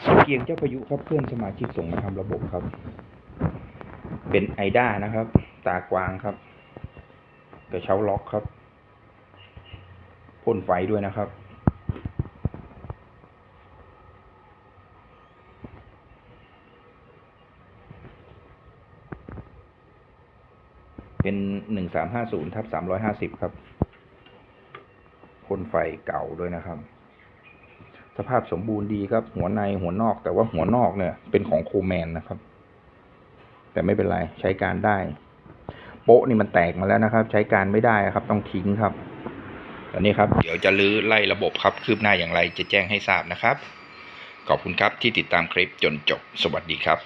เพียงเจ้าพายุครับเพื่อนสมาชิกส่งมาทำระบบครับเป็นไอด้านะครับตากวางครับกระเช้าล็อกครับพ่นไฟด้วยนะครับเป็น1350/350ครับพ่นไฟเก่าด้วยนะครับสภาพสมบูรณ์ดีครับหัวในหัวนอกแต่ว่าหัวนอกเนี่ยเป็นของโคแมนนะครับแต่ไม่เป็นไรใช้การได้โป๊ะนี่มันแตกมาแล้วนะครับใช้การไม่ได้ครับต้องทิ้งครับตอนนี้ครับเดี๋ยวจะรื้อไล่ระบบครับคืบหน้าอย่างไรจะแจ้งให้ทราบนะครับขอบคุณครับที่ติดตามคลิปจนจบสวัสดีครับ